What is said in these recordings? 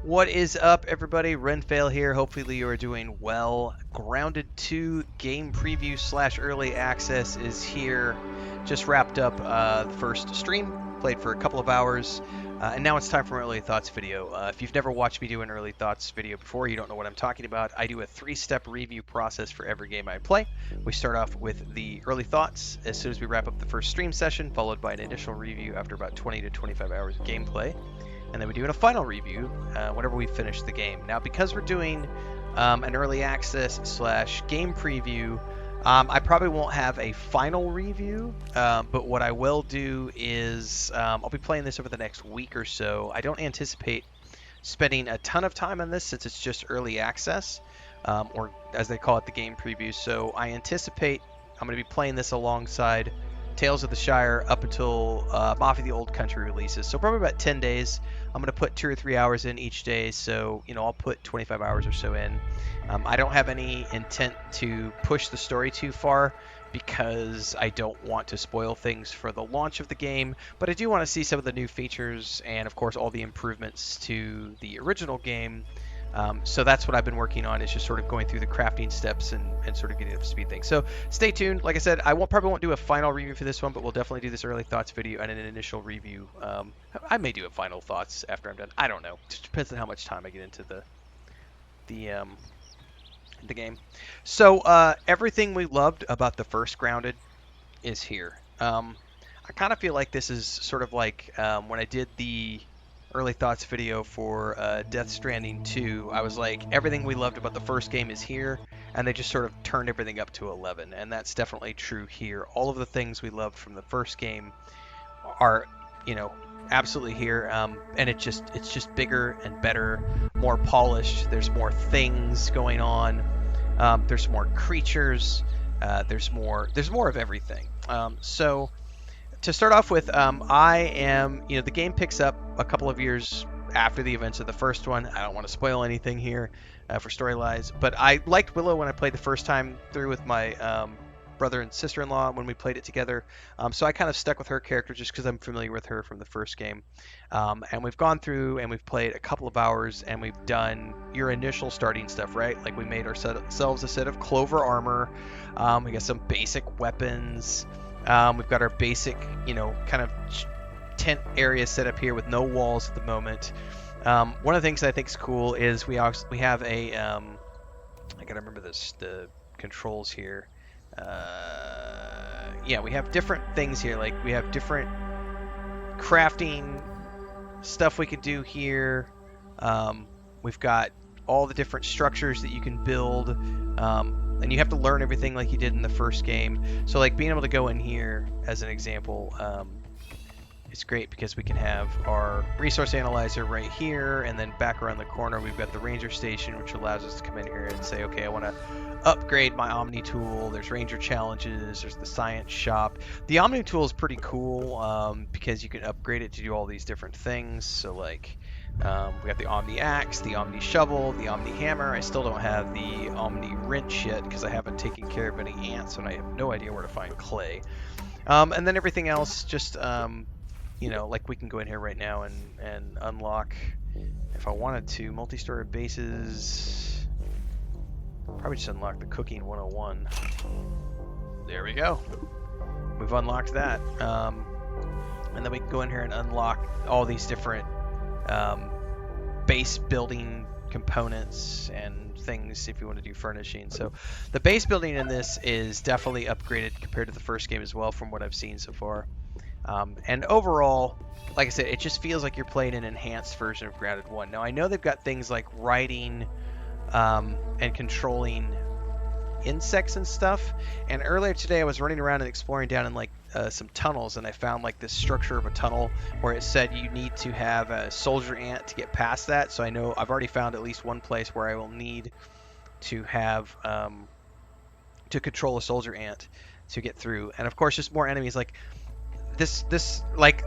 What is up, everybody? Renfail here. Hopefully, you are doing well. Grounded 2 game preview slash early access is here. Just wrapped up the first stream, played for a couple of hours, and now it's time for an early thoughts video. If you've never watched me do an early thoughts video before, you don't know what I'm talking about. I do a 3-step review process for every game I play. We start off with the early thoughts as soon as we wrap up the first stream session, followed by an initial review after about 20 to 25 hours of gameplay. And then we do a final review whenever we finish the game. Now, because we're doing an early access slash game preview, I probably won't have a final review, but what I will do is I'll be playing this over the next week or so. I don't anticipate spending a ton of time on this since it's just early access, or as they call it, the game preview. So I anticipate I'm going to be playing this alongside Tales of the Shire up until Mafia the Old Country releases. So probably about 10 days. I'm going to put 2 or 3 hours in each day. So, I'll put 25 hours or so in. I don't have any intent to push the story too far because I don't want to spoil things for the launch of the game. But I do want to see some of the new features and, of course, all the improvements to the original game. So that's what I've been working on, is just sort of going through the crafting steps and sort of getting up to speed things. So stay tuned. Like I said, I probably won't do a final review for this one, but we'll definitely do this early thoughts video and an initial review. I may do a final thoughts after I'm done. I don't know. It just depends on how much time I get into the game. So everything we loved about the first Grounded is here. I kind of feel like this is sort of like when I did the early thoughts video for Death Stranding 2, I was like, everything we loved about the first game is here, and they just sort of turned everything up to 11, and that's definitely true here. All of the things we loved from the first game are, absolutely here, and it's just bigger and better, more polished. There's more things going on. There's more creatures. There's more of everything. So to start off with, I am, the game picks up a couple of years after the events of the first one. I don't want to spoil anything here for storylines, but I liked Willow when I played the first time through with my brother and sister-in-law when we played it together. So I kind of stuck with her character just because I'm familiar with her from the first game. And we've gone through and we've played a couple of hours and we've done your initial starting stuff, right? Like we made ourselves a set of clover armor. We got some basic weapons. We've got our basic, kind of tent area set up here with no walls at the moment. One of the things I think is cool is we have a, I gotta remember the controls here. Yeah, we have different things here. Like we have different crafting stuff we could do here. We've got all the different structures that you can build. And you have to learn everything like you did in the first game. So like being able to go in here as an example, it's great because we can have our resource analyzer right here, and then back around the corner we've got the ranger station, which allows us to come in here and say, okay, I want to upgrade my Omni tool. There's ranger challenges, there's the science shop. The Omni tool is pretty cool because you can upgrade it to do all these different things. So like we got the Omni Axe, the Omni Shovel, the Omni Hammer. I still don't have the Omni Wrench yet because I haven't taken care of any ants and I have no idea where to find clay. And then everything else, just, like we can go in here right now and unlock, if I wanted to, multi-story bases. Probably just unlock the Cooking 101. There we go. We've unlocked that. And then we can go in here and unlock all these different base building components and things if you want to do furnishing. So the base building in this is definitely upgraded compared to the first game as well from what I've seen so far. And overall, like I said, it just feels like you're playing an enhanced version of Grounded 1. Now I know they've got things like riding and controlling insects and stuff, and earlier today I was running around and exploring down in like some tunnels, and I found like this structure of a tunnel where it said you need to have a soldier ant to get past that. So I know I've already found at least one place where I will need to have to control a soldier ant to get through. And of course just more enemies. Like this like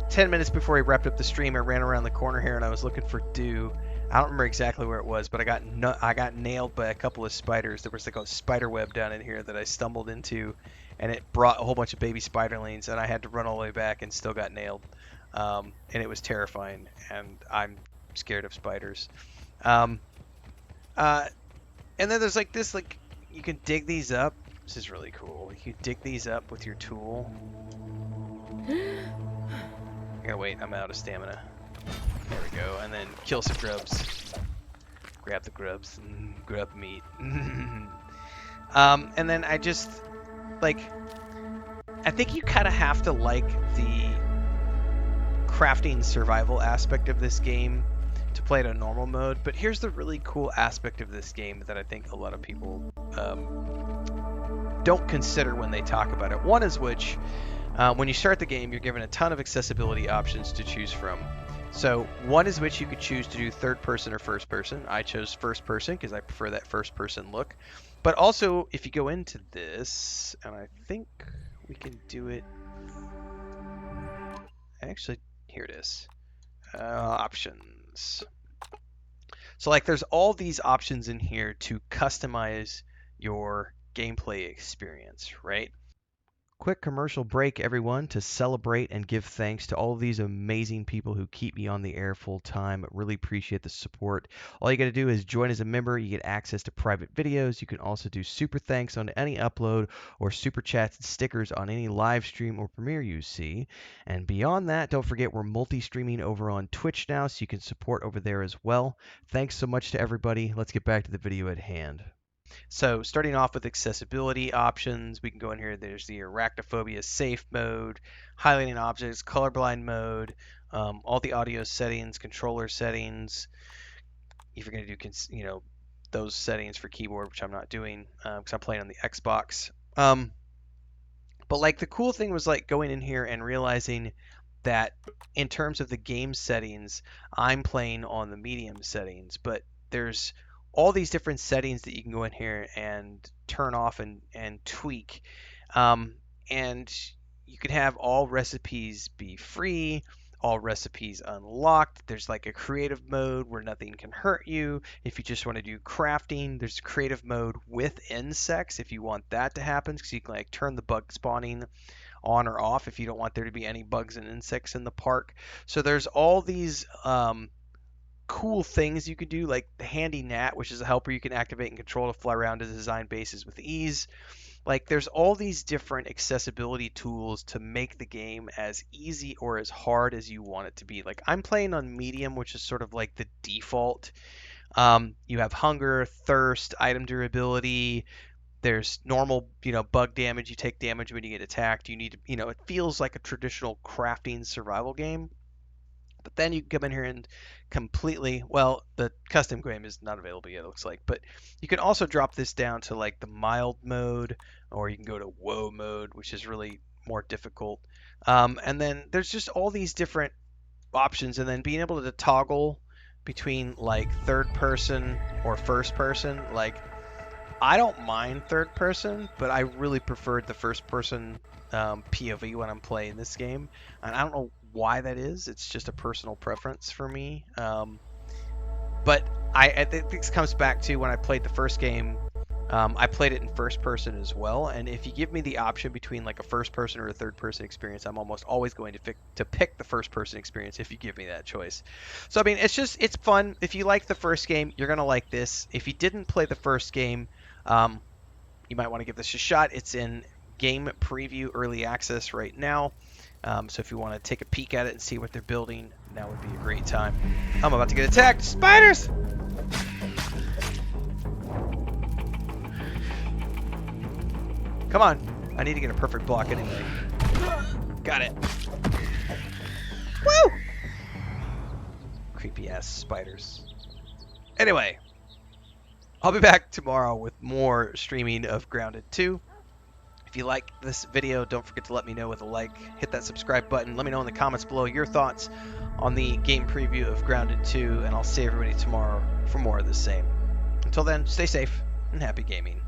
10 minutes before I wrapped up the stream, I ran around the corner here and I was looking for dew. I don't remember exactly where it was, but I got nailed by a couple of spiders. There was like a spider web down in here that I stumbled into, and it brought a whole bunch of baby spiderlings, and I had to run all the way back and still got nailed. And it was terrifying. And I'm scared of spiders. Um, and then there's like this, like, you can dig these up. This is really cool. You can dig these up with your tool. I gotta wait, I'm out of stamina. There we go, and then kill some grubs. Grab the grubs. Grub meat. And then I just, like, I think you kind of have to like the crafting survival aspect of this game to play it on normal mode, but here's the really cool aspect of this game that I think a lot of people don't consider when they talk about it. One is which, when you start the game, you're given a ton of accessibility options to choose from. So one is which you could choose to do third person or first person. I chose first person because I prefer that first person look. But also, if you go into this, and I think we can do it. Actually, here it is. Options. So like there's all these options in here to customize your gameplay experience, right? Quick commercial break, everyone, to celebrate and give thanks to all of these amazing people who keep me on the air full time. Really appreciate the support. All you got to do is join as a member. You get access to private videos. You can also do super thanks on any upload or super chats and stickers on any live stream or premiere you see. And beyond that, don't forget we're multi-streaming over on Twitch now, so you can support over there as well. Thanks so much to everybody. Let's get back to the video at hand. So starting off with accessibility options, we can go in here. There's the arachnophobia safe mode, highlighting objects, colorblind mode, all the audio settings, controller settings. If you're going to do, those settings for keyboard, which I'm not doing because I'm playing on the Xbox. But like the cool thing was like going in here and realizing that in terms of the game settings, I'm playing on the medium settings, but there's all these different settings that you can go in here and turn off and tweak. And you can have all recipes be free, all recipes unlocked. There's like a creative mode where nothing can hurt you. If you just want to do crafting, there's creative mode with insects if you want that to happen, because you can like turn the bug spawning on or off if you don't want there to be any bugs and insects in the park. So there's all these cool things you can do, like the handy gnat, which is a helper you can activate and control to fly around to design bases with ease. Like there's all these different accessibility tools to make the game as easy or as hard as you want it to be. Like I'm playing on medium, which is sort of like the default. You have hunger, thirst, item durability. There's normal, bug damage. You take damage when you get attacked. You need to, it feels like a traditional crafting survival game. But then you can come in here and the custom game is not available yet, it looks like. But you can also drop this down to like the mild mode, or you can go to woe mode, which is really more difficult. And then there's just all these different options, and then being able to toggle between like third person or first person. Like I don't mind third person, but I really preferred the first person POV when I'm playing this game. And I don't know why that is. It's just a personal preference for me. But I think this comes back to when I played the first game. I played it in first person as well, and if you give me the option between like a first person or a third person experience, I'm almost always going to pick the first person experience if you give me that choice. So I mean, it's fun. If you like the first game, you're gonna like this. If you didn't play the first game, you might want to give this a shot. It's in game preview early access right now. So if you want to take a peek at it and see what they're building, now would be a great time. I'm about to get attacked. Spiders! Come on. I need to get a perfect block anyway. Got it. Woo! Creepy ass spiders. Anyway, I'll be back tomorrow with more streaming of Grounded 2. If you like this video, don't forget to let me know with a like. Hit that subscribe button. Let me know in the comments below your thoughts on the game preview of Grounded 2, and I'll see everybody tomorrow for more of the same. Until then, stay safe and happy gaming.